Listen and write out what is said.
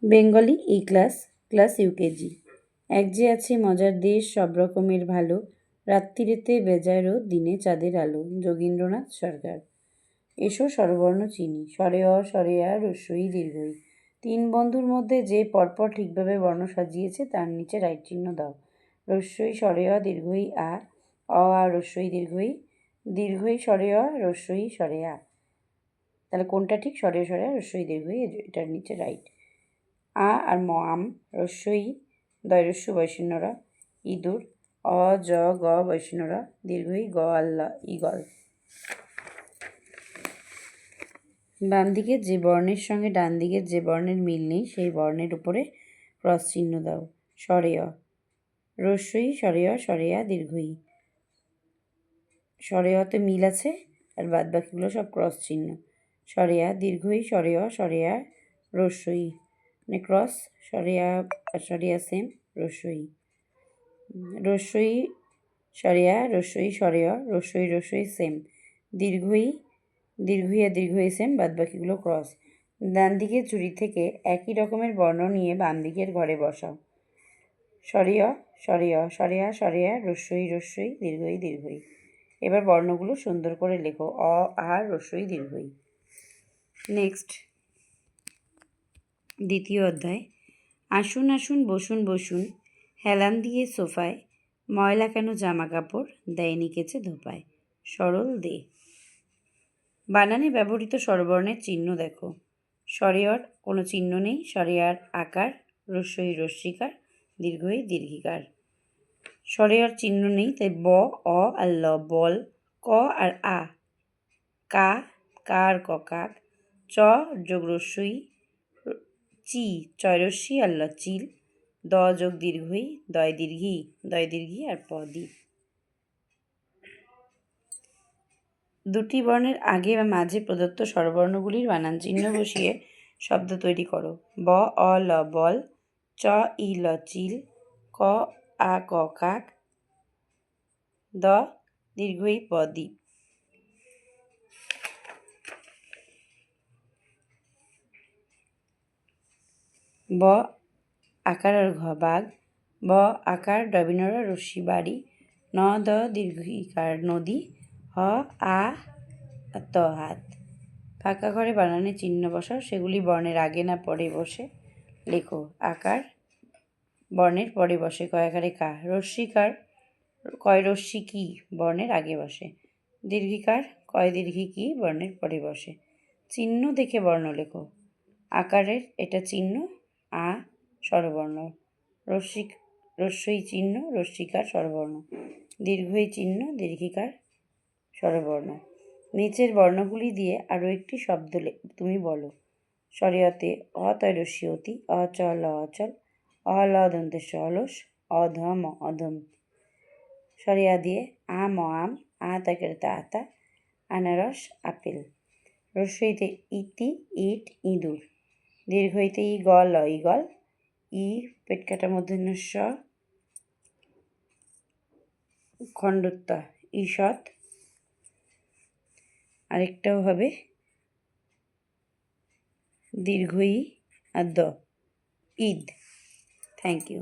Bengali class UKG. এক যে আছে মজার দেশ, সব রকমের ভালো, রাত্রিরেতে বেজায় রোদ, দিনে চাঁদের আলো। যোগীন্দ্রনাথ সরকার। এসো স্বরবর্ণ চিনি, স্বরে অ, স্বরে আ, রস্বই দীর্ঘই। তিন বন্ধুর মধ্যে যে পরপর ঠিকভাবে বর্ণ সাজিয়েছে তার নিচে রাইট চিহ্ন দাও। রস্বই স্বরে অ, দীর্ঘই আ, অ আ রস্বই দীর্ঘই, দীর্ঘই স্বরে অ, রস্বই স্বরে আ। তাহলে কোনটা ঠিক? স্বরে স্বরে আ, রস্বই দীর্ঘই, এটার নিচে রাইট। আ আর ম আম, রস্বই দয়রস্যু বৈষ্ণরা, ইঁদুর, অ জ গ বৈষ্ণরা, দীর্ঘই গ আল্লাহ ইগল। বাম দিকের যে বর্ণের সঙ্গে ডান দিকের যে বর্ণের মিল নেই সেই বর্ণের উপরে ক্রস চিহ্ন দাও। স্বরে অ, রস্বই স্বরে অ, স্বরে আ, দীর্ঘই। স্বরে অতে মিল আছে আর বাদ বাকিগুলো সব ক্রস চিহ্ন। স্বরে আ, দীর্ঘই, স্বরে অ, স্বরে আ, রস্বই, মানে ক্রস। স্বরে আ আর স্বরে আ সেম, রস্বই। রস্বই স্বরে আ, রস্বই স্বরে অ, রস্বই রস্বই সেম। দীর্ঘই, দীর্ঘই আর দীর্ঘই সেম, বাদ বাকিগুলো ক্রস। ডান দিকের ঝুড়ি থেকে একই রকমের বর্ণ নিয়ে বাম দিকের ঘরে বসাও। স্বরে অ, স্বরে অ, স্বরে আ, স্বরে আ, রস্বই রস্বই, দীর্ঘই দীর্ঘই। এবার বর্ণগুলো সুন্দর করে লেখো। অ আ রস্বই দীর্ঘই। নেক্সট, দ্বিতীয় অধ্যায়। আসুন আসুন বসুন বসুন, হেলান দিয়ে সোফায়, ময়লা কেন জামা কাপড়, দেয়নি কেচে ধোপায়। সরল দে। বানানে ব্যবহৃত স্বরবর্ণের চিহ্ন দেখো। স্বরে অর কোনো চিহ্ন নেই, স্বরে আর আকার, রস্বই রস্বিকার, দীর্ঘই দীর্ঘিকার। স্বরে আর চিহ্ন নেই, তাই ব, অ আর ল, বল। ক আর আ, কা, কা আর ক, কাক। চ যোগ রস্বই, চি, চয়রস্যি আর ল, চিল। দ যোগ দীর্ঘই, দয় দীর্ঘি, দয় দীর্ঘি আর প, দি। দুটি বর্ণের আগে বা মাঝে প্রদত্ত স্বরবর্ণগুলির বানান চিহ্ন বসিয়ে শব্দ তৈরি করো। ব অ ল বল, চ ই ল চিল, ক আ ক কাক, দ দীর্ঘই প, দি। ব আকার আর ঘ বাঘ, ব আকার ডবিনরা রস্যি বাড়ি, ন দ দীর্ঘিকার নদী, হ আ ত হাত। ফাঁকা ঘরে বানানের চিহ্ন বসাও, সেগুলি বর্ণের আগে না পরে বসে লেখো। আকার বর্ণের পরে বসে, কয় আকারে কা। রস্যিকার, কয় রস্যি কি, বর্ণের আগে বসে। দীর্ঘিকার, কয় দীর্ঘি কি, বর্ণের পরে বসে। চিহ্ন দেখে বর্ণ লেখো। আকারের এটা চিহ্ন, আ স্বরবর্ণ। রস্যই চিহ্ন, রস্যিকার স্বরবর্ণ। দীর্ঘই চিহ্ন, দীর্ঘিকার স্বরবর্ণ। নিচের বর্ণগুলি দিয়ে আরও একটি শব্দ তুমি বলো। স্বরে অতে অ তয় রস্যি অতি, অ চ ল অচল, অ ল দন্তেস্য অলস, অ ধ ম অধম। স্বরে আ দিয়ে আ ম আম, আ তয়কারিতে আতা, আনারস আপেল। রস্বইতে ইতি ইট ইঁদুর। দীর্ঘইতে ই গ ল ইগল, ই পেট কাটা মূর্ধন্য ষ খণ্ডত্ব ঈষৎ। আরেকটাও হবে দীর্ঘ ই আর দ, ঈদ। Thank you.